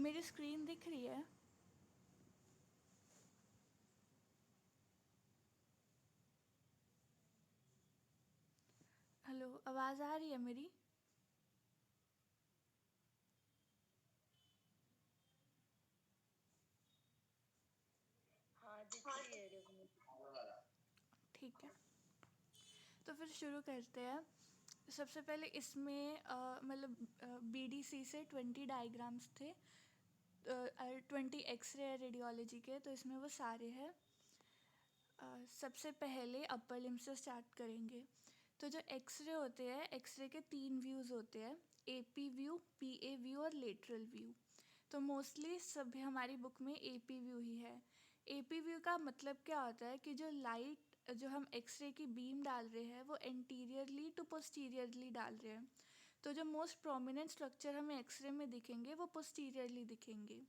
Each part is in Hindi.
मेरी स्क्रीन दिख रही है? हेलो, आवाज़ आ रही है मेरी? हाँ दिख रही है रघु। ठीक है, तो फिर शुरू करते हैं। सबसे पहले इसमें मतलब बीडीसी से 20 डायग्राम्स थे, 20 एक्सरे रेडियोलॉजी के, तो इसमें वो सारे हैं। सबसे पहले अपर लिम्ब से स्टार्ट करेंगे। तो जो एक्सरे होते हैं, एक्सरे के 3 व्यूज़ होते हैं, एपी व्यू, पीए व्यू और लेटरल व्यू। तो मोस्टली सभी हमारी बुक में एपी व्यू ही है। एपी व्यू का मतलब क्या होता है कि जो लाइट जो हम एक्सरे की बीम डाल रहे हैं वो एंटीरियरली टू पोस्टीरियरली डाल रहे हैं। तो जो मोस्ट प्रोमिनेंट स्ट्रक्चर हमें एक्सरे में दिखेंगे वो पोस्टीरियरली दिखेंगे।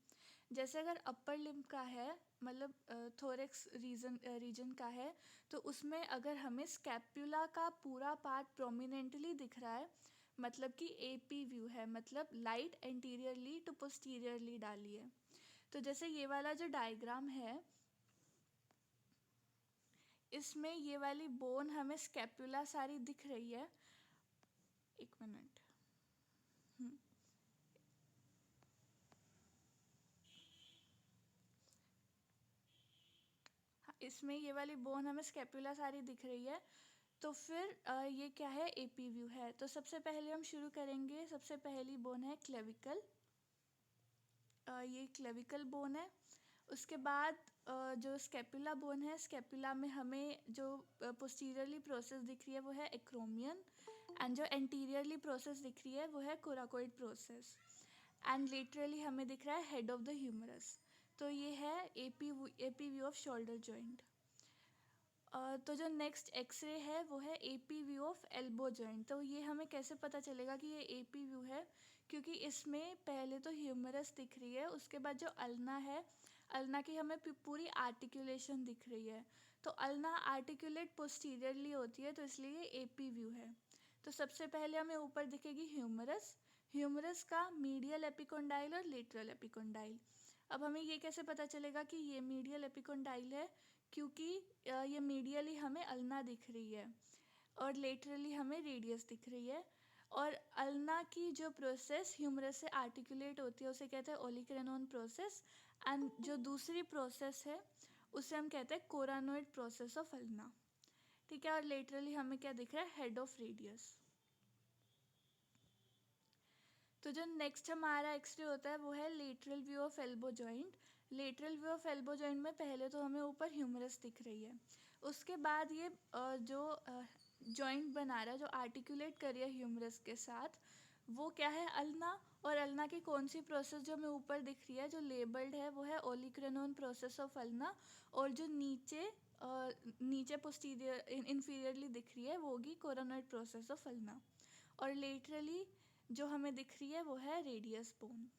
जैसे अगर अपर लिम्ब का है, मतलब थोरेक्स रीजन का है, तो उसमें अगर हमें स्कैपुला का पूरा पार्ट प्रोमिनेंटली दिख रहा है, मतलब कि एपी व्यू है, मतलब लाइट एंटीरियरली टू पोस्टीरियरली डाली है। तो जैसे ये वाला जो डायग्राम है, इसमें ये वाली बोन हमें स्कैपुला सारी दिख रही है। एक मिनट। हाँ, इसमें ये वाली बोन हमें स्कैपुला सारी दिख रही है। तो फिर ये क्या है, एपी व्यू है। तो सबसे पहले हम शुरू करेंगे, सबसे पहली बोन है क्लेविकल। ये क्लेविकल बोन है। उसके बाद जो स्कैपुला बोन है, स्कैपुला में हमें जो पोस्टीरियरली प्रोसेस दिख रही है वो है एक्रोमियन, एंड जो एंटीरियरली प्रोसेस दिख रही है वो है कोराकोइड प्रोसेस, एंड लेटरली हमें दिख रहा है हेड ऑफ द ह्यूमरस। तो ये है AP view off shoulder joint. तो जो नेक्स्ट एक्सरे है वो है AP view of elbow joint. तो ये हमें कैसे पता चलेगा कि ये एपी व्यू है, क्योंकि इसमें पहले तो ह्यूमरस दिख रही है, उसके बाद जो अल्ना है, अल्ना की हमें पूरी आर्टिकुलेशन दिख रही है। तो अल्ना आर्टिकुलेट पोस्टीरियरली होती है, तो इसलिए ये एपी व्यू है। तो सबसे पहले हमें ऊपर दिखेगी ह्यूमरस, ह्यूमरस का मीडियल एपिकोंडाइल और लेटरल एपिकोंडाइल। अब हमें ये कैसे पता चलेगा कि ये मीडियल एपिकोंडाइल है, क्योंकि ये मीडियली हमें अल्ना दिख रही है और लेटरली हमें रेडियस दिख रही है। और अल्ना की जो प्रोसेस ह्यूमरस से आर्टिकुलेट होती है उसे कहते हैं ओलिक्रेनोन प्रोसेस, एंड जो दूसरी प्रोसेस है उसे हम कहते हैं कोरानोइड प्रोसेस ऑफ अल्ना। ठीक है, और लेटरली हमें क्या दिख रहा है, हेड ऑफ रेडियस। तो जो नेक्स्ट हमारा एक्सरे होता है वो है lateral view of elbow joint. Lateral view of elbow joint में पहले तो हमें ऊपर ह्यूमरस दिख रही है, उसके बाद ये जो जॉइंट बना रहा है, जो आर्टिकुलेट कर रही है ह्यूमरस के साथ, वो क्या है, अल्ना। और अल्ना की कौन सी प्रोसेस जो हमें ऊपर दिख रही है, जो लेबल्ड है, वो है ओलिक्रेनोन प्रोसेस ऑफ अल्ना। और जो नीचे पोस्टीरियर इन्फीरियरली दिख रही है वो होगी कोरोनॉइड प्रोसेस ऑफ अल्ना। और लेटरली जो हमें दिख रही है वो है रेडियस बोन।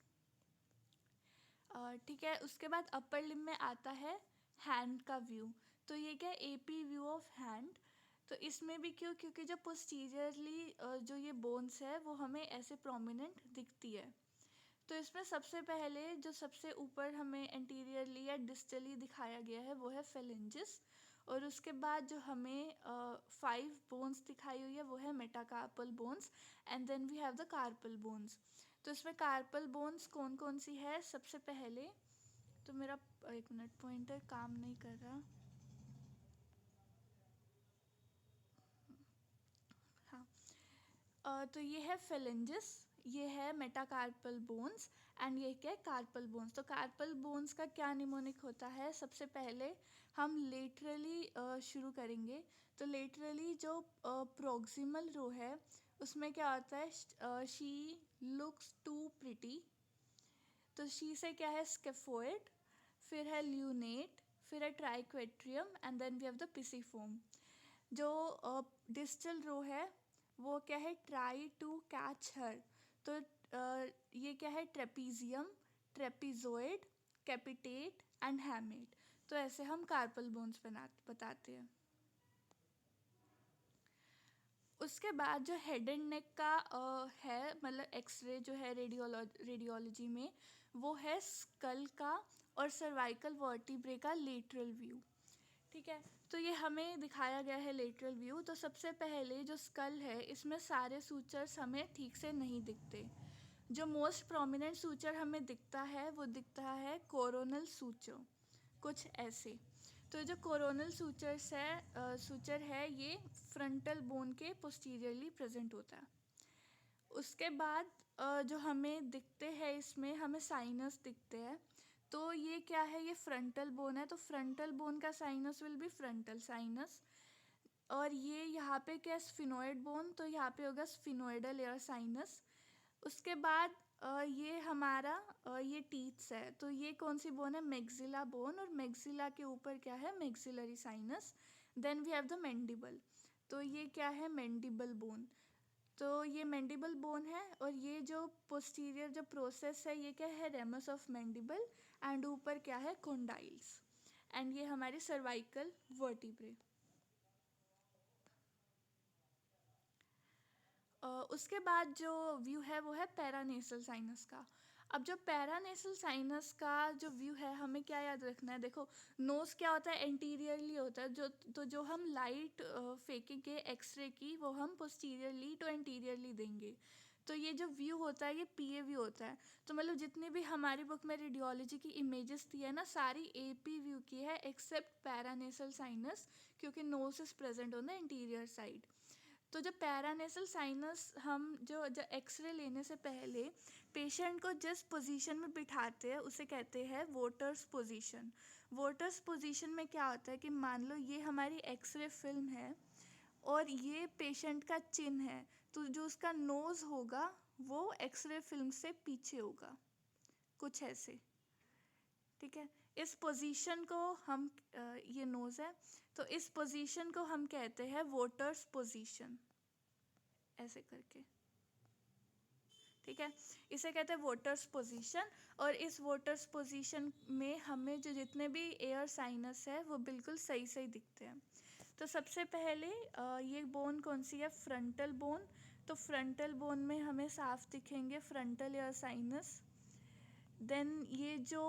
ठीक है, उसके बाद अपर लिम्ब में आता है हैंड का व्यू। तो ये क्या है, एपी व्यू ऑफ हैंड। तो इसमें भी क्यों, क्योंकि जो पोस्टीरियरली जो ये बोन्स है वो हमें ऐसे प्रोमिनेंट दिखती है। तो इसमें सबसे पहले जो सबसे ऊपर हमें एंटीरियरली या डिस्टली दिखाया गया है वो है फेलेंजिस। और उसके बाद जो हमें 5 बोन्स दिखाई हुई है वो है metacarpal bones, and then we have the carpal bones. तो इसमें कार्पल बोन्स कौन कौन सी है, सबसे पहले तो मेरा एक मिनट पॉइंटर काम नहीं कर रहा। हाँ, तो ये है फेलेंजिस, ये है मेटाकार्पल बोन्स, एंड ये क्या है, कार्पल बोन्स। तो कार्पल बोन्स का क्या निमोनिक होता है, सबसे पहले हम लेटरली शुरू करेंगे। तो लेटरली जो प्रोक्सिमल रो है उसमें क्या होता है, शी लुक्स टू प्रिटी। तो शी से क्या है, स्केफोइड, फिर है ल्यूनेट, फिर है triquetrum, and then we have the pisiform. जो डिस्टल रो है वो क्या है, ट्राई टू कैच हर। तो ये क्या है, ट्रेपीजियम, ट्रेपीजोइड, कैपिटेट एंड हैमेट। तो ऐसे हम कार्पल बोन्स बताते हैं। उसके बाद जो हेड एंड नेक का है, मतलब एक्सरे जो है रेडियोलॉजी में, वो है स्कल का और सर्वाइकल वर्टिब्रे का लेटरल व्यू। ठीक है, तो ये हमें दिखाया गया है लेटरल व्यू। तो सबसे पहले जो स्कल है, इसमें सारे सूचर्स हमें ठीक से नहीं दिखते। जो मोस्ट प्रोमिनेंट सूचर हमें दिखता है वो दिखता है कोरोनल सूचर, कुछ ऐसे। तो जो कोरोनल सूचर है ये फ्रंटल बोन के पोस्टीरियरली प्रेजेंट होता है। उसके बाद जो हमें दिखते हैं, इसमें हमें साइनस दिखते हैं। तो ये क्या है, ये फ्रंटल बोन है, तो फ्रंटल बोन का sinus will be frontal sinus. और ये यहाँ पे क्या, स्फिनोइड बोन, तो यहाँ पे होगा स्फिनोइडल एयर साइनस। उसके बाद ये हमारा ये टीथ्स है, तो ये कौन सी बोन है, मैक्सिला बोन, और मैक्सिला के ऊपर क्या है, maxillary sinus. Then we have the mandible, तो ये क्या है, मैंडिबल बोन। तो ये मैंडिबल बोन है, और ये जो पोस्टीरियर जो प्रोसेस है ये क्या है, रेमस ऑफ मैंडिबल, एंड ऊपर क्या है, कोंडाइल्स, एंड ये हमारी सर्वाइकल वर्टिब्रे। उसके बाद जो व्यू है वो है पैरानेसल साइनस का। अब जो पैरानेसल साइनस का जो व्यू है, हमें क्या याद रखना है, देखो नोज क्या होता है, एंटीरियरली होता है, जो हम लाइट फेंकेंगे एक्सरे की, वो हम पोस्टीरियरली टू एंटीरियरली देंगे। तो ये जो व्यू होता है ये पीए व्यू होता है। तो मतलब जितनी भी हमारी बुक में रेडियोलॉजी की इमेजेस थी है ना, सारी एपी व्यू की है एक्सेप्ट पैरानेसल साइनस, क्योंकि nose is present on the interior side. तो जो पैरानेसल साइनस, हम जो एक्सरे लेने से पहले पेशेंट को जिस पोजीशन में बिठाते हैं उसे कहते हैं वोटर्स पोजीशन। वोटर्स पोजीशन में क्या होता है कि मान लो ये हमारी एक्सरे फिल्म है और ये पेशेंट का चिन है, तो जो उसका नोज़ होगा वो एक्सरे फिल्म से पीछे होगा, कुछ ऐसे। ठीक है, इस पोजीशन को हम ये नोज़ है, तो इस पोजीशन को हम कहते हैं वोटर्स पोजीशन, ऐसे करके। ठीक है, इसे कहते हैं वोटर्स पोजीशन। और इस वोटर्स पोजीशन में हमें जो जितने भी एयर साइनस है वो बिल्कुल सही सही दिखते हैं। तो सबसे पहले ये बोन कौन सी है, फ्रंटल बोन। तो फ्रंटल बोन में हमें साफ दिखेंगे फ्रंटल एयर साइनस। देन ये जो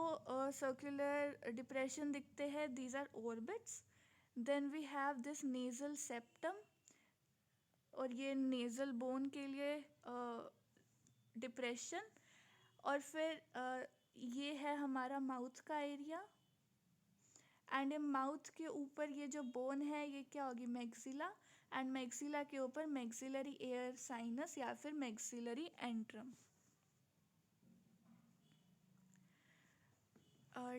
सर्कुलर डिप्रेशन दिखते हैं, these are orbits. Then we have this nasal septum, और ये नेज़ल बोन के लिए डिप्रेशन। और फिर ये है हमारा माउथ का एरिया, एंड माउथ के ऊपर ये जो बोन है ये क्या होगी, मैक्सिला, एंड मैक्सिला के ऊपर मैक्सिलरी एयर साइनस या फिर मैक्सिलरी एंट्रम।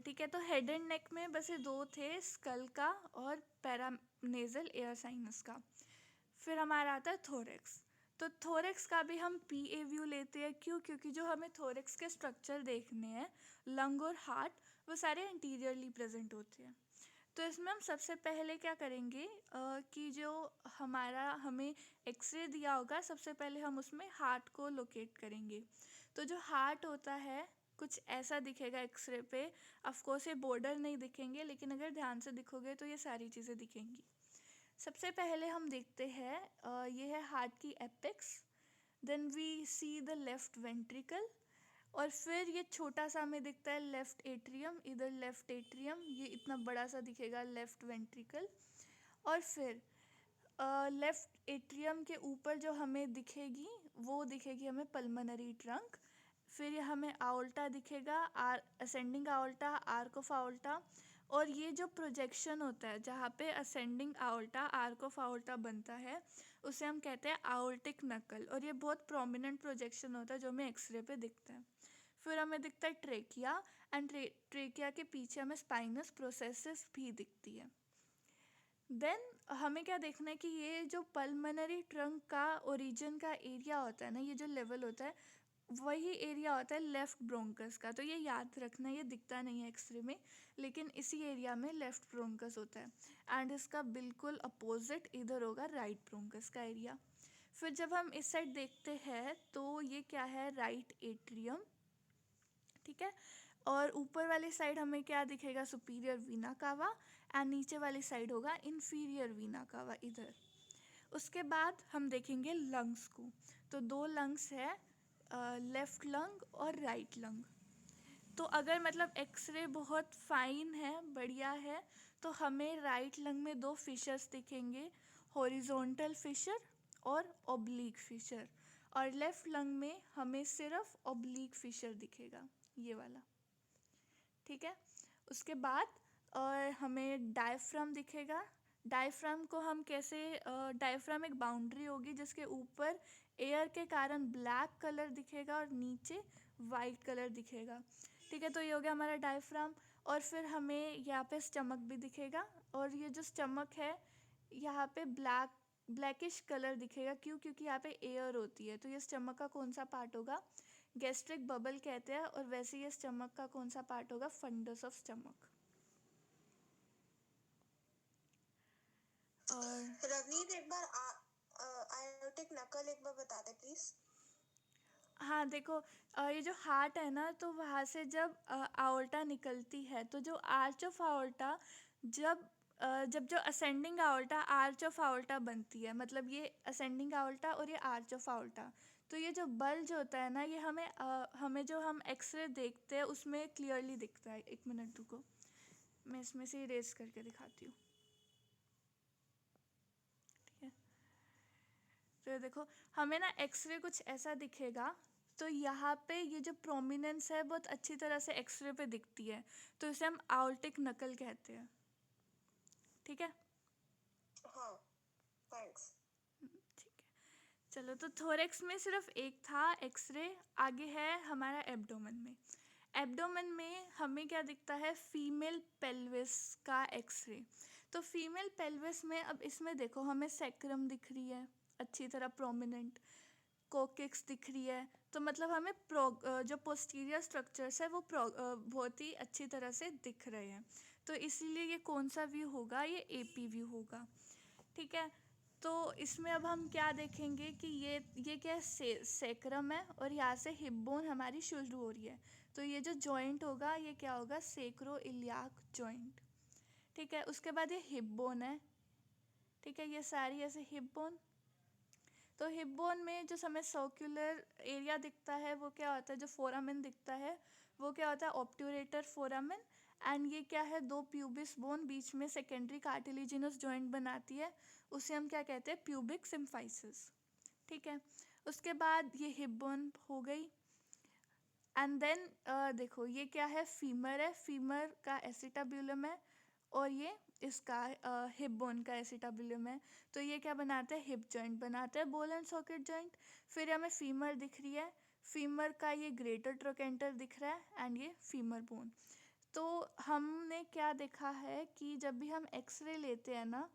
ठीक है, तो हेड एंड नेक में बस ये दो थे, स्कल का और पैरानेजल एयर साइनस का। फिर हमारा आता है थोरेक्स। तो थोरेक्स का भी हम पीए व्यू लेते हैं, क्यों, क्योंकि जो हमें थोरेक्स के स्ट्रक्चर देखने हैं, लंग और हार्ट, वो सारे इंटीरियरली प्रेजेंट होते हैं। तो इसमें हम सबसे पहले क्या करेंगे कि जो हमारा हमें एक्सरे दिया होगा, सबसे पहले हम उसमें हार्ट को लोकेट करेंगे। तो जो हार्ट होता है कुछ ऐसा दिखेगा एक्सरे पे। ऑफ कोर्स ये बॉर्डर नहीं दिखेंगे, लेकिन अगर ध्यान से दिखोगे तो ये सारी चीज़ें दिखेंगी। सबसे पहले हम देखते हैं ये है हार्ट की apex. Then we see the left ventricle, और फिर ये छोटा सा हमें दिखता है लेफ्ट एट्रियम, इधर लेफ्ट एट्रियम, ये इतना बड़ा सा दिखेगा लेफ्ट वेंट्रिकल। और फिर लेफ्ट एट्रियम के ऊपर जो हमें दिखेगी वो दिखेगी हमें पल्मनरी ट्रंक। फिर ये हमें आउल्टा दिखेगा, असेंडिंग आउल्टा, आर्क ऑफ आउल्टा। और ये जो प्रोजेक्शन होता है जहाँ पे असेंडिंग आउल्टा, आर्क ऑफ आउल्टा बनता है, उसे हम कहते हैं आउल्टिक नकल, और ये बहुत प्रोमिनेंट प्रोजेक्शन होता है जो हमें एक्सरे पे दिखता है। फिर हमें दिखता है ट्रेकिया, एंड ट्रेकिया के पीछे हमें स्पाइनस प्रोसेसेस भी दिखती है। देन हमें क्या देखना है कि ये जो पल्मनरी ट्रंक का ओरिजिन का एरिया होता है ना, ये जो लेवल होता है, वही एरिया होता है लेफ़्ट ब्रोंकस का। तो ये याद रखना, ये दिखता नहीं है एक्सरे में, लेकिन इसी एरिया में लेफ़्ट ब्रोंकस होता है, एंड इसका बिल्कुल अपोजिट इधर होगा राइट ब्रोंकस का एरिया। फिर जब हम इस साइड देखते हैं तो ये क्या है, राइट एट्रियम। ठीक है, और ऊपर वाली साइड हमें क्या दिखेगा, सुपीरियर वीना कावा, एंड नीचे वाली साइड होगा इन्फीरियर वीना कावा इधर। उसके बाद हम देखेंगे लंग्स को। तो दो लंग्स है, लेफ्ट लंग और राइट लंग। तो अगर मतलब एक्सरे बहुत फाइन है, बढ़िया है, तो हमें राइट लंग में दो फिशर्स दिखेंगे, हॉरिजॉन्टल फिशर और ऑब्लिक फिशर। और लेफ्ट लंग में हमें सिर्फ ऑब्लिक फिशर दिखेगा, ये वाला। ठीक है। उसके बाद और हमें डायफ्राम दिखेगा। डायफ्राम को हम कैसे, डायफ्राम एक बाउंड्री होगी जिसके ऊपर एयर के कारण ब्लैक कलर दिखेगा और नीचे वाइट कलर दिखेगा। ठीक है, तो ये हो गया हमारा डायफ्राम। और फिर हमें यहाँ पे स्टमक भी दिखेगा, और ये जो स्टमक है यहाँ पे ब्लैकिश कलर दिखेगा। क्यों? क्योंकि यहाँ पे एयर होती है। तो ये स्टमक का कौन सा पार्ट होगा? गैस्ट्रिक बबल कहते हैं। और वैसे ये स्टमक का कौन सा पार्ट होगा? Fundus of stomach. और रवनीत, एक बार आयोटिक नकल एक बार बता दे प्लीज। हाँ देखो, ये जो हार्ट है ना, तो वहाँ से जब आवर्टा निकलती है, तो जो आर्च ऑफ आवर्टा, जब जो ascending aorta arch of aorta बनती है, मतलब ये असेंडिंग आवर्टा और ये आर्च ऑफ आवर्टा, तो ये जो बल्ज होता है ना, ये हमें जो हम एक्सरे देखते हैं उसमें क्लियरली दिखता है। एक मिनट रुको, मैं इसमें से इरेज करके दिखाती हूँ। ठीक है, तो ये देखो, हमें ना एक्सरे कुछ ऐसा दिखेगा। तो यहाँ पे ये जो प्रोमिनेंस है बहुत अच्छी तरह से एक्सरे पे दिखती है, तो इसे हम आवर्टिक नकल कहते हैं। ठीक है। हाँ, थैंक्स। ठीक है, चलो, तो थोरेक्स में सिर्फ एक था एक्सरे। आगे है हमारा एब्डोमेन में। एब्डोमेन में हमें क्या दिखता है? फीमेल पेल्विस का एक्सरे। तो फीमेल पेल्विस में, अब इसमें देखो, हमें सैक्रम दिख रही है अच्छी तरह प्रोमिनेंट, कोकिक्स दिख रही है। तो मतलब हमें जो पोस्टीरियर स्ट्रक्चर्स है वो बहुत ही अच्छी तरह से दिख रहे हैं। तो इसीलिए ये कौन सा व्यू होगा? ये एपी व्यू होगा। ठीक है, तो इसमें अब हम क्या देखेंगे कि ये क्या है? सेक्रम है, और यहाँ से हिप बोन हमारी शुरू हो रही है। तो ये जो जॉइंट होगा ये क्या होगा? सेक्रो इलियाक जॉइंट। ठीक है, उसके बाद ये हिप बोन है। ठीक है, ये सारी ऐसे हिप बोन। तो हिप बोन में जो हमें सर्कुलर एरिया दिखता है वो क्या होता है? जो फोरामेन दिखता है वो क्या होता है? Obturator foramen. एंड ये क्या है? दो प्यूबिस बोन बीच में सेकेंडरी कार्टिलेजिनस जॉइंट बनाती है, उसे हम क्या कहते हैं? Pubic symphysis. ठीक है, उसके बाद ये हिप बोन हो गई। एंड देन देखो, ये क्या है? फीमर है। फीमर का एसिटाब्यूलम है, और ये इसका हिप बोन का एसिटाब्यूलम है। तो ये क्या बनाते हैं? हिप जॉइंट बनाते हैं, बॉल एंड सॉकेट जॉइंट। फिर हमें फीमर दिख रही है, फीमर का ये ग्रेटर ट्रोकेंटर दिख रहा है, एंड ये फीमर बोन। तो हमने क्या देखा है कि जब भी हम एक्सरे लेते हैं ना,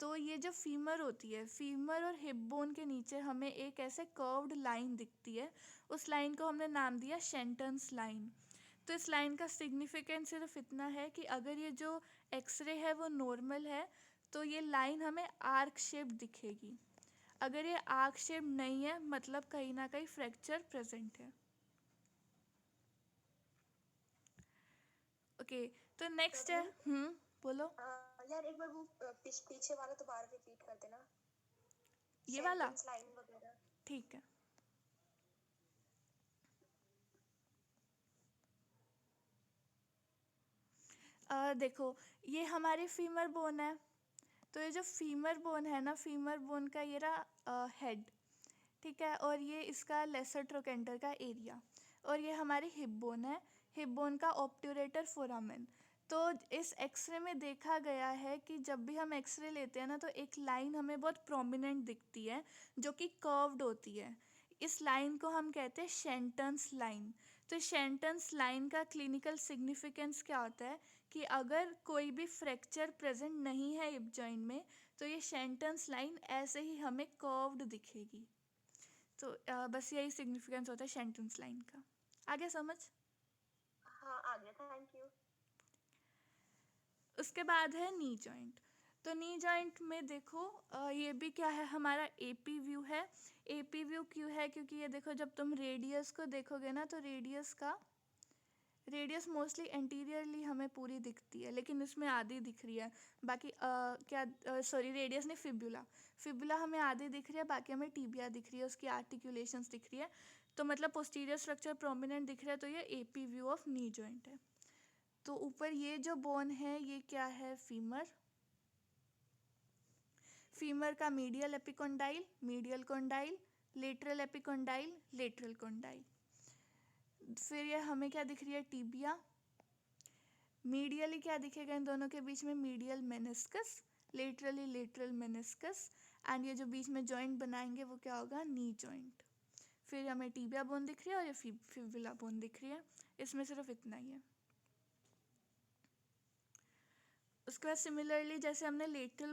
तो ये जो फीमर होती है, फीमर और हिप बोन के नीचे हमें एक ऐसे कर्व्ड लाइन दिखती है। उस लाइन को हमने नाम दिया शेंटन्स लाइन। तो इस लाइन का सिग्निफिकेंस सिर्फ इतना है कि अगर ये जो एक्सरे है वो नॉर्मल है, तो ये लाइन हमें आर्क शेप दिखेगी। अगर ये आर्क शेप नहीं है, मतलब कहीं ना कहीं फ्रैक्चर प्रेजेंट है। ओके, तो नेक्स्ट है। रवनीत, बोलो। यार एक बार वो पीछे वाला दोबारा रिपीट कर देना, ये वाला, सेंटेंस लाइन वगैरह। ठीक है। देखो, ये हमारी फीमर बोन है। तो ये जो फीमर बोन है ना, फीमर बोन का ये रहा हेड। ठीक है, और ये इसका लेसर ट्रोकेंटर का एरिया। और ये हमारी हिप बोन है, हिप बोन का ऑब्ट्यूरेटर फोरामेन। तो इस एक्सरे में देखा गया है कि जब भी हम एक्सरे लेते हैं ना, तो एक लाइन हमें बहुत प्रोमिनेंट दिखती है जो कि कर्व्ड होती है। इस लाइन को हम कहते हैं शेंटन्स लाइन। तो शेंटन्स लाइन का क्लिनिकल सिग्निफिकेंस क्या होता है कि अगर कोई भी फ्रैक्चर प्रेजेंट नहीं है हिप जॉइंट में, तो ये शेंटन्स लाइन ऐसे ही हमें कर्व्ड दिखेगी। तो बस यही सिग्निफिकेंस होता है शेंटन्स लाइन का। आगे समझ? हाँ, आ गया, थैंक यू। उसके बाद है नी जॉइंट। तो नी जॉइंट में देखो, ये भी क्या है? हमारा एपी व्यू है। एपी व्यू क्यों है? क्योंकि ये देखो, जब तुम रेडियस को देखोगे ना, तो रेडियस मोस्टली एंटीरियरली हमें पूरी दिखती है, लेकिन इसमें आधी दिख रही है। बाकी रेडियस नहीं, फिबुला। फिबुला हमें आधी दिख रही है, बाकी हमें टीबिया दिख रही है, उसकी आर्टिकुलेशंस दिख रही है। तो मतलब पोस्टीरियर स्ट्रक्चर प्रोमिनेंट दिख रहा है, तो ये AP view of knee joint है। तो ऊपर ये जो बोन है ये क्या है, फीमर। फीमर का medial epicondyle, medial condyle, lateral epicondyle, lateral condyle. फिर ये हमें क्या दिख रही है, टीबिया। मीडियली क्या दिखेगा इन दोनों के बीच में, medial meniscus, laterally lateral meniscus. And ये जो बीच में जॉइंट बनाएंगे वो क्या होगा, नी जॉइंट। फिर हमें टीबिया बोन दिख रही है और ये फिबुला बोन दिख रही है। इसमें सिर्फ इतना ही है। उसके बाद सिमिलरली जैसे हमने lateral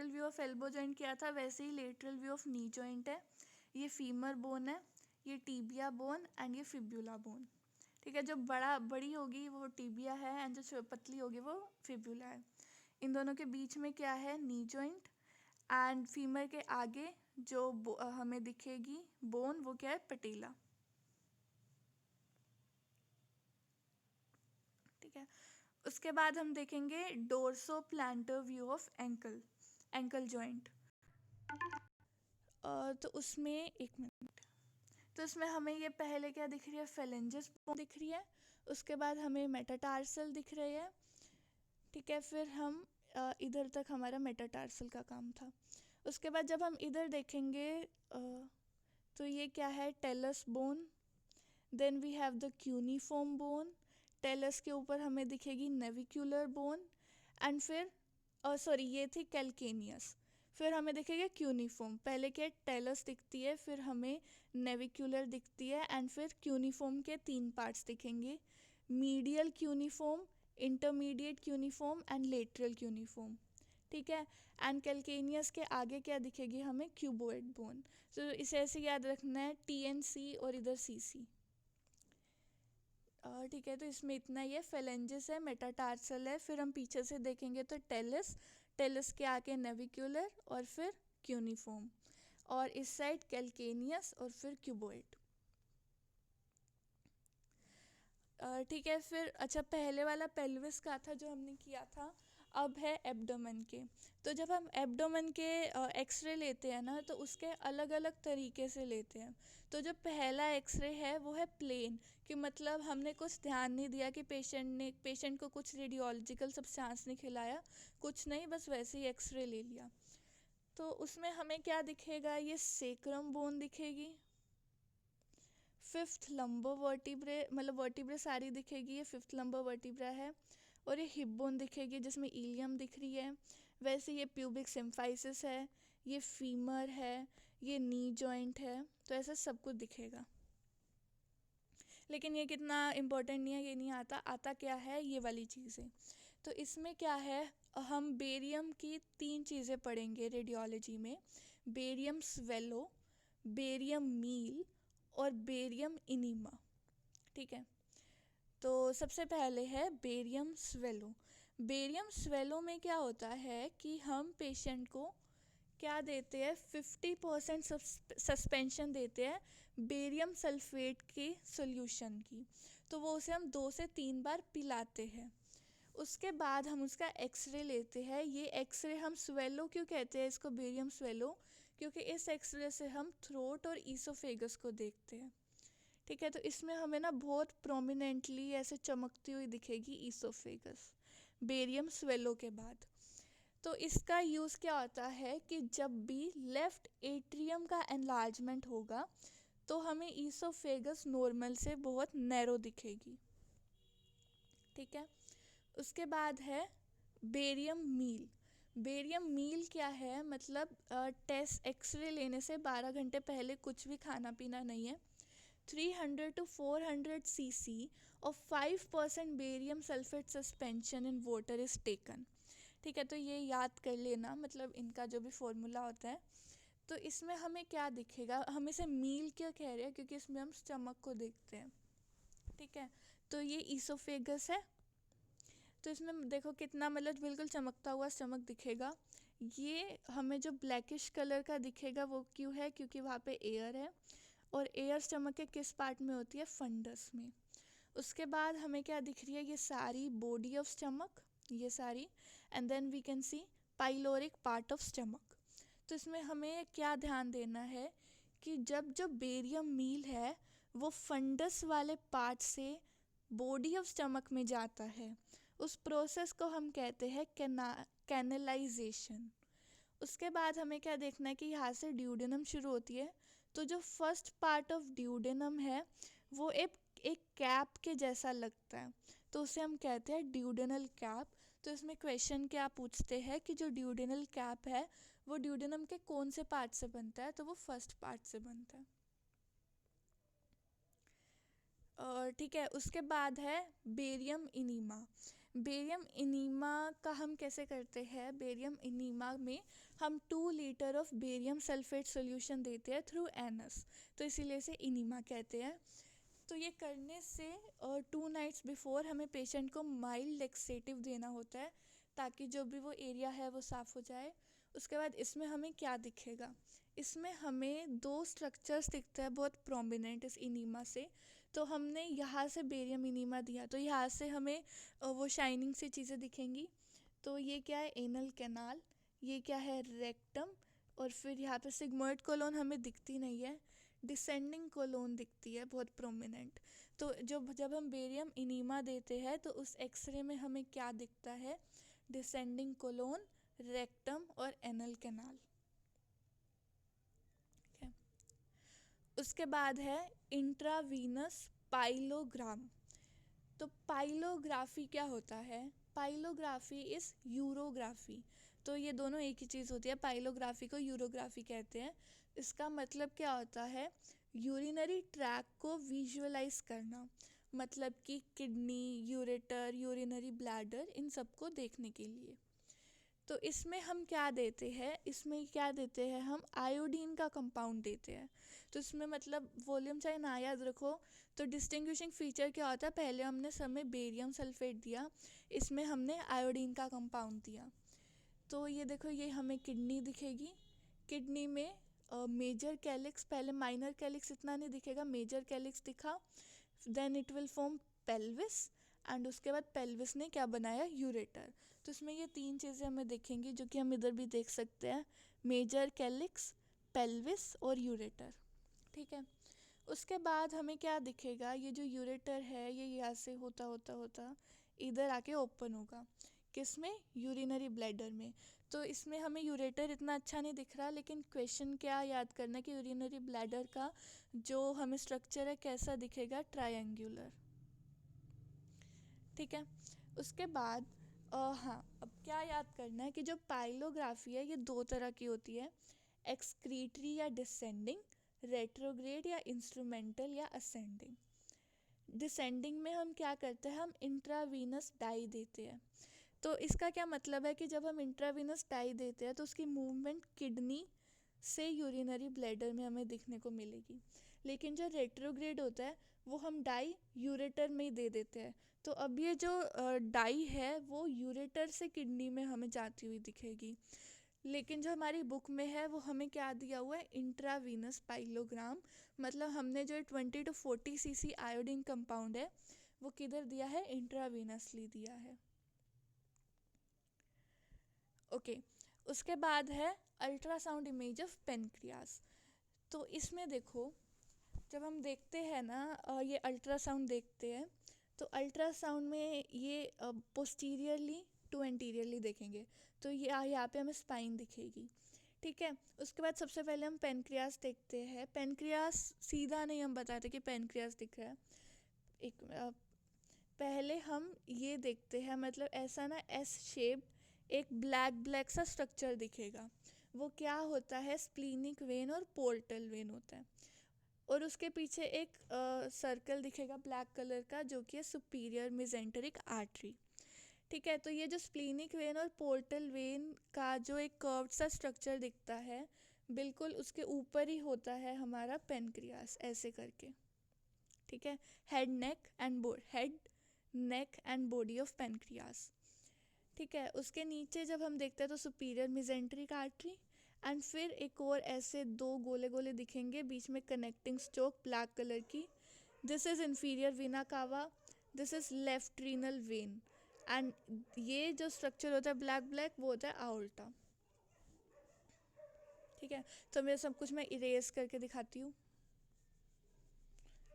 view of elbow joint किया था, वैसे ही lateral view of knee joint है। ये फीमर बोन है, ये टीबिया बोन एंड ये फिब्यूला बोन। ठीक है, जो बड़ी होगी वो टीबिया है एंड जो पतली होगी वो फिब्यूला है। इन दोनों के बीच में क्या है, नी जॉइंट। एंड फीमर के आगे जो हमें दिखेगी बोन वो क्या है, पटेला। ठीक है, उसके बाद हम देखेंगे dorso planter view of ankle joint. तो उसमें एक मिनट, तो उसमें हमें ये पहले क्या दिख रही है, फेलेंजस दिख रही है। उसके बाद हमें मेटाटार्सल दिख रही है। ठीक है, फिर हम इधर तक हमारा मेटाटार्सल का काम था। उसके बाद जब हम इधर देखेंगे तो ये क्या है, talus bone. Then we have the cuneiform bone. Talus के ऊपर हमें दिखेगी नेविक्यूलर बोन। एंड फिर ये थी कैल्केनियस। फिर हमें दिखेगा क्यूनिफॉर्म। पहले क्या टेलस दिखती है, फिर हमें नेविक्यूलर दिखती है, एंड फिर क्यूनिफॉर्म के 3 पार्ट्स दिखेंगे, medial cuneiform, intermediate cuneiform and lateral cuneiform. ठीक है, एंड कैल्केनियस के आगे क्या दिखेगी हमें, क्यूबोइड बोन। तो इसे ऐसे याद रखना है, TNC और इधर CC। ठीक है, तो इसमें इतना ही है। फेलेंजिस है, मेटाटार्सल है, फिर हम पीछे से देखेंगे तो टेलस के आगे नेविक्यूलर और फिर क्यूनिफॉर्म, और इस साइड कैल्केनियस और फिर क्यूबोइड। ठीक है, फिर अच्छा पहले वाला पेल्विस का था जो हमने किया था, अब है एब्डोमेन के। तो जब हम एब्डोमेन के एक्सरे लेते हैं ना, तो उसके अलग अलग तरीके से लेते हैं। तो जो पहला एक्सरे है वो है प्लेन, कि मतलब हमने कुछ ध्यान नहीं दिया कि पेशेंट को कुछ रेडियोलॉजिकल सब्सटेंस नहीं खिलाया, कुछ नहीं, बस वैसे ही एक्सरे ले लिया। तो उसमें हमें क्या दिखेगा, ये सेक्रम बोन दिखेगी, 5th लंबर वर्टिब्रे, मतलब वर्टिब्रे सारी दिखेगी, ये 5th लंबर वर्टिब्रा है। और ये हिप बोन दिखेगी जिसमें इलियम दिख रही है। वैसे ये प्यूबिक सिम्फाइसिस है, ये फीमर है, ये नी जॉइंट है। तो ऐसा सब कुछ दिखेगा, लेकिन ये कितना इम्पोर्टेंट नहीं है, ये नहीं आता क्या है, ये वाली चीज़ें। तो इसमें क्या है, हम बेरियम की 3 चीज़ें पढ़ेंगे रेडियोलॉजी में, बेरियम स्वेलो, बेरियम मील और बेरियम इनीमा। ठीक है, तो सबसे पहले है बेरियम स्वेलो। बेरियम स्वेलो में क्या होता है कि हम पेशेंट को क्या देते हैं, 50% सस्पेंशन देते हैं बेरियम सल्फेट की सॉल्यूशन की। तो वो उसे हम 2 से 3 बार पिलाते हैं। उसके बाद हम उसका एक्सरे लेते हैं। ये एक्सरे हम स्वेलो क्यों कहते हैं इसको, बेरियम स्वेलो, क्योंकि इस एक्सरे से हम थ्रोट और ईसोफेगस को देखते हैं। ठीक है, तो इसमें हमें ना बहुत प्रोमिनेंटली ऐसे चमकती हुई दिखेगी ईसोफेगस बेरियम स्वेलो के बाद। तो इसका यूज़ क्या होता है कि जब भी लेफ़्ट एट्रियम का एनलार्जमेंट होगा तो हमें ईसोफेगस नॉर्मल से बहुत नैरो दिखेगी। ठीक है, उसके बाद है बेरियम मील। बेरियम मील क्या है, मतलब टेस्ट एक्सरे लेने से 12 घंटे पहले कुछ भी खाना पीना नहीं है। 300 to 400 cc of 5% barium sulphate suspension in water is taken. ठीक है, तो ये याद कर लेना, मतलब इनका जो भी फॉर्मूला होता है। तो इसमें हमें क्या दिखेगा, हम इसे मील क्यों कह रहे हैं, क्योंकि इसमें हम स्टमक को देखते हैं। ठीक है, तो ये ईसोफेगस है। तो इसमें देखो कितना, मतलब बिल्कुल चमकता हुआ स्टमक दिखेगा। ये हमें जो ब्लैकिश कलर का दिखेगा वो क्यों है, क्योंकि वहाँ पे एयर है, और एयर स्टमक के किस पार्ट में होती है, फंडस में। उसके बाद हमें क्या दिख रही है, ये सारी बॉडी ऑफ स्टमक, ये सारी, and then we can see pyloric part of stomach. तो इसमें हमें क्या ध्यान देना है कि जब जो बेरियम मील है वो फंडस वाले पार्ट से बॉडी ऑफ स्टमक में जाता है, उस प्रोसेस को हम कहते हैं कैनलाइजेशन। उसके बाद हमें क्या देखना है कि यहाँ से ड्यूडेनम शुरू होती है, तो जो फर्स्ट पार्ट ऑफ ड्यूडेनम है वो एक कैप के जैसा लगता है, तो उसे हम कहते हैं ड्यूडेनल कैप। तो इसमें क्वेश्चन क्या पूछते हैं कि जो ड्यूडेनल कैप है वो ड्यूडेनम के कौन से पार्ट से बनता है, तो वो फर्स्ट पार्ट से बनता है। और ठीक है, उसके बाद है बेरियम इनीमा। बेरियम इनीमा का हम कैसे करते हैं, बेरियम इनीमा में हम 2 litre of barium sulphate solution देते हैं थ्रू एनस, तो इसीलिए इसे इनीमा कहते हैं। तो ये करने से 2 नाइट्स बिफोर हमें पेशेंट को माइल्ड लेक्सेटिव देना होता है ताकि जो भी वो एरिया है वो साफ़ हो जाए। उसके बाद इसमें हमें क्या दिखेगा, इसमें हमें 2 स्ट्रक्चर्स दिखते हैं बहुत प्रोमिनेंट इस इनीमा से। तो हमने यहाँ से बेरियम इनीमा दिया तो यहाँ से हमें वो शाइनिंग सी चीज़ें दिखेंगी। तो ये क्या है, एनल कैनाल, ये क्या है, रेक्टम, और फिर यहाँ पे सिग्मोइड कोलोन हमें दिखती नहीं है, डिसेंडिंग कोलोन दिखती है बहुत प्रोमिनेंट। तो जब हम बेरियम इनीमा देते हैं तो उस एक्सरे में हमें क्या दिखता है, डिसेंडिंग कोलोन, रेक्टम और एनल कैनाल। उसके बाद है इंट्रावीनस पाइलोग्राम। तो पाइलोग्राफी क्या होता है, पाइलोग्राफी इज़ यूरोग्राफी। तो ये दोनों एक ही चीज़ होती है, पाइलोग्राफी को यूरोग्राफी कहते हैं। इसका मतलब क्या होता है, यूरिनरी ट्रैक को विजुअलाइज करना, मतलब कि किडनी, यूरेटर, यूरिनरी ब्लैडर, इन सबको देखने के लिए। तो इसमें हम क्या देते हैं, इसमें क्या देते हैं, हम आयोडीन का कंपाउंड देते हैं। तो इसमें मतलब वॉल्यूम चाहे ना याद रखो, तो डिस्टिंग्विशिंग फीचर क्या होता है, पहले हमने समय बेरियम सल्फेट दिया, इसमें हमने आयोडीन का कंपाउंड दिया। तो ये देखो, ये हमें किडनी दिखेगी, किडनी में मेजर कैलिक्स, पहले माइनर कैलिक्स इतना नहीं दिखेगा, मेजर कैलिक्स दिखा, then it will form pelvis, and उसके बाद पेल्विस ने क्या बनाया, यूरेटर। तो इसमें ये 3 चीज़ें हमें दिखेंगी जो कि हम इधर भी देख सकते हैं, मेजर कैलिक्स, पेल्विस और यूरेटर। ठीक है, उसके बाद हमें क्या दिखेगा, ये जो यूरेटर है ये यहाँ से होता होता होता इधर आके ओपन होगा, किसमें, यूरिनरी ब्लैडर में। तो इसमें हमें यूरेटर इतना अच्छा नहीं दिख रहा, लेकिन क्वेश्चन क्या याद करना है कि यूरिनरी ब्लैडर का जो हमें स्ट्रक्चर है कैसा दिखेगा, ट्रायंगुलर। ठीक है, उसके बाद हाँ, अब क्या याद करना है कि जो पाइलोग्राफी है ये 2 तरह की होती है, एक्सक्रीटरी या डिसेंडिंग, रेट्रोग्रेड या इंस्ट्रूमेंटल या असेंडिंग। डिसेंडिंग में हम क्या करते हैं, हम इंट्रावीनस डाई देते हैं। तो इसका क्या मतलब है कि जब हम इंट्रावीनस डाई देते हैं तो उसकी मूवमेंट किडनी से यूरिनरी ब्लैडर में हमें दिखने को मिलेगी, लेकिन जो रेट्रोग्रेड होता है वो हम डाई यूरेटर में ही दे देते हैं। तो अब ये जो डाई है वो यूरेटर से किडनी में हमें जाती हुई दिखेगी, लेकिन जो हमारी बुक में है वो हमें क्या दिया हुआ है, इंट्रावीनस पाइलोग्राम। मतलब हमने जो 20 to 40 cc आयोडीन कंपाउंड है वो किधर दिया है, इंट्रावीनसली दिया है। ओके, उसके बाद है अल्ट्रासाउंड इमेज ऑफ पेनक्रियास। तो इसमें देखो, जब हम देखते हैं ना ये अल्ट्रासाउंड देखते हैं, तो अल्ट्रासाउंड में ये पोस्टीरियरली टू एंटीरियरली देखेंगे, तो ये यहाँ पे हमें स्पाइन दिखेगी। ठीक है, उसके बाद सबसे पहले हम पेनक्रियास देखते हैं। पेनक्रियास सीधा नहीं हम बताते कि पेनक्रियास दिख रहा है, एक पहले हम ये देखते हैं, मतलब ऐसा ना एस शेप एक ब्लैक सा स्ट्रक्चर दिखेगा, वो क्या होता है, स्प्लीनिक वेन और पोर्टल वेन होता है, और उसके पीछे एक सर्कल दिखेगा ब्लैक कलर का जो कि है सुपीरियर मेसेंटेरिक आर्टरी। ठीक है, तो ये जो स्प्लीनिक वेन और पोर्टल वेन का जो एक कर्व्ड सा स्ट्रक्चर दिखता है, बिल्कुल उसके ऊपर ही होता है हमारा पेनक्रियास, ऐसे करके। ठीक है, head neck and body of pancreas. ठीक है, उसके नीचे जब हम देखते हैं तो सुपीरियर मेसेंटेरिक आर्टरी, एंड फिर एक और ऐसे 2 गोले गोले दिखेंगे, बीच में कनेक्टिंग स्टोक ब्लैक कलर की, दिस इज़ इंफीरियर वीना कावा, this is left renal vein. And ये जो स्ट्रक्चर होता है ब्लैक ब्लैक, वो होता है आउल्टा। ठीक है, तो मैं सब कुछ मैं इरेज करके दिखाती हूँ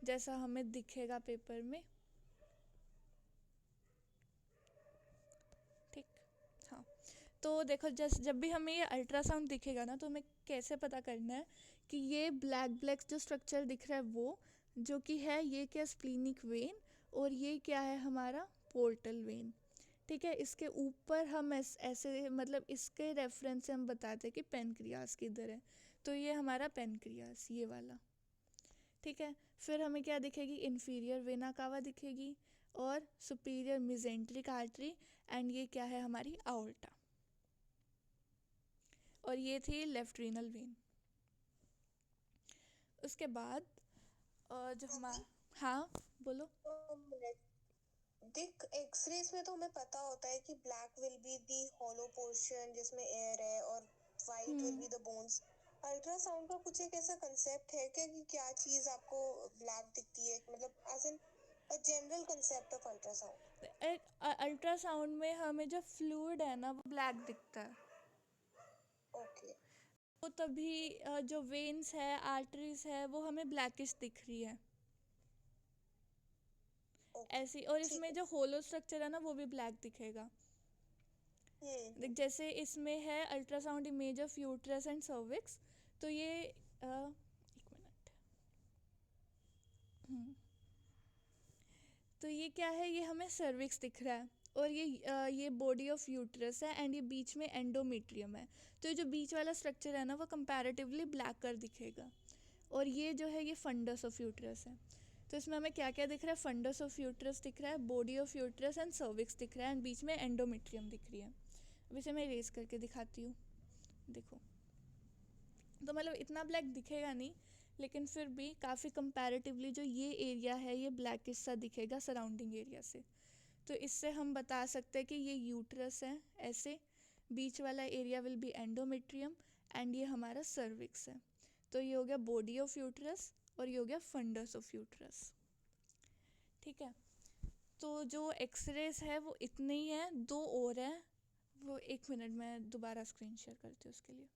जैसा हमें दिखेगा पेपर में। ठीक। हाँ, तो देखो जब भी हमें ये अल्ट्रासाउंड दिखेगा ना, तो हमें कैसे पता करना है कि ये ब्लैक ब्लैक जो स्ट्रक्चर दिख रहा है वो जो कि है ये क्या, स्प्लीनिक वेन, और ये क्या है हमारा पोर्टल वेन। ठीक है, इसके ऊपर हम ऐसे मतलब इसके रेफरेंस से हम बताते हैं कि पेनक्रियास किधर है, तो ये हमारा पेनक्रियास ये वाला। ठीक है, फिर हमें क्या दिखेगी, इन्फीरियर वेना कावा दिखेगी और सुपीरियर मिजेंट्रिक आर्टरी, एंड ये क्या है हमारी आउल्टा। और ये थी लेफ्ट रीनल वेन। उसके बाद जो हमारा, हाँ बोलो। देख, एक्सरेज में तो हमें पता होता है कि black will be the hollow portion जिसमें एयर है और white will hmm be the bones. Ultrasound का कुछ एक ऐसा कंसेप्ट है क्या कि क्या चीज आपको ब्लैक दिखती है, मतलब as an a general concept of ultrasound? Ultrasound में हमें जो फ्लूइड है ना वो ब्लैक दिखता है। ओके। तो तभी जो वेन्स है आर्टरीज है वो हमें ब्लैकिश दिख रही है ओके, ऐसी। और ठीक इसमें है। जो होलो स्ट्रक्चर है ना वो भी ब्लैक दिखेगा। हम्म। जैसे इसमें है ultrasound image of uterus and cervix, तो ये एक मिनट। तो ये क्या है, ये हमें सर्विक्स दिख रहा है, और ये बॉडी ऑफ यूट्रस है, एंड ये बीच में एंडोमेट्रियम है। तो ये जो बीच वाला स्ट्रक्चर है ना वो कंपैरेटिवली ब्लैक कर दिखेगा। और ये जो है ये फंडस ऑफ यूट्रस है। तो इसमें हमें क्या क्या दिख रहा है, फंडस ऑफ यूट्रस दिख रहा है, body of uterus and cervix दिख रहा है, एंड बीच में एंडोमेट्रियम दिख रही है। अब इसे मैं इरेज करके दिखाती हूँ, देखो। तो मतलब इतना ब्लैक दिखेगा नहीं, लेकिन फिर भी काफ़ी कंपैरेटिवली जो ये एरिया है ये ब्लैकिश सा दिखेगा सराउंडिंग एरिया से। तो इससे हम बता सकते हैं कि ये यूट्रस है ऐसे, बीच वाला area will be endometrium, and ये हमारा सर्विक्स है। तो ये हो गया बॉडी ऑफ यूट्रस और ये हो गया फंडस ऑफ यूट्रस। ठीक है, तो जो एक्सरेज है वो इतने ही है, दो और है वो, एक मिनट मैं दोबारा स्क्रीन शेयर करती हूँ उसके लिए।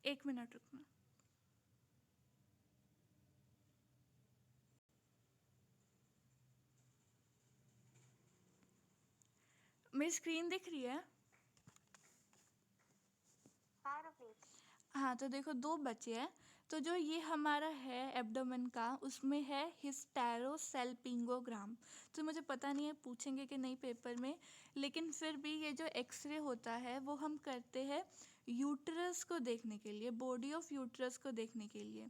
एक मिनट रुकना। मेरी स्क्रीन दिख रही है? हाँ, तो देखो दो बचे हैं। तो जो ये हमारा है एब्डोमेन का, उसमें है हिस्टेरोसेल्पिंगोग्राम। तो मुझे पता नहीं है पूछेंगे कि नहीं पेपर में, लेकिन फिर भी ये जो एक्सरे होता है वो हम करते हैं यूट्रस को देखने के लिए, बॉडी ऑफ यूट्रस को देखने के लिए।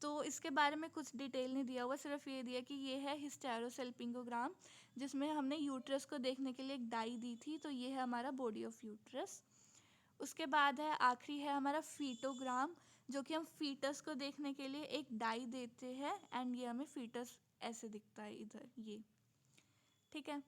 तो इसके बारे में कुछ डिटेल नहीं दिया हुआ, सिर्फ ये दिया कि ये है हिस्टेरोसेल्पिंगोग्राम, जिसमें हमने यूट्रस को देखने के लिए एक डाई दी थी। तो ये है हमारा बॉडी ऑफ यूट्रस। उसके बाद है आखिरी है हमारा फीटोग्राम, जो कि हम फीटस को देखने के लिए एक डाई देते हैं, एंड ये हमें फीटस ऐसे दिखता है इधर ये। ठीक है,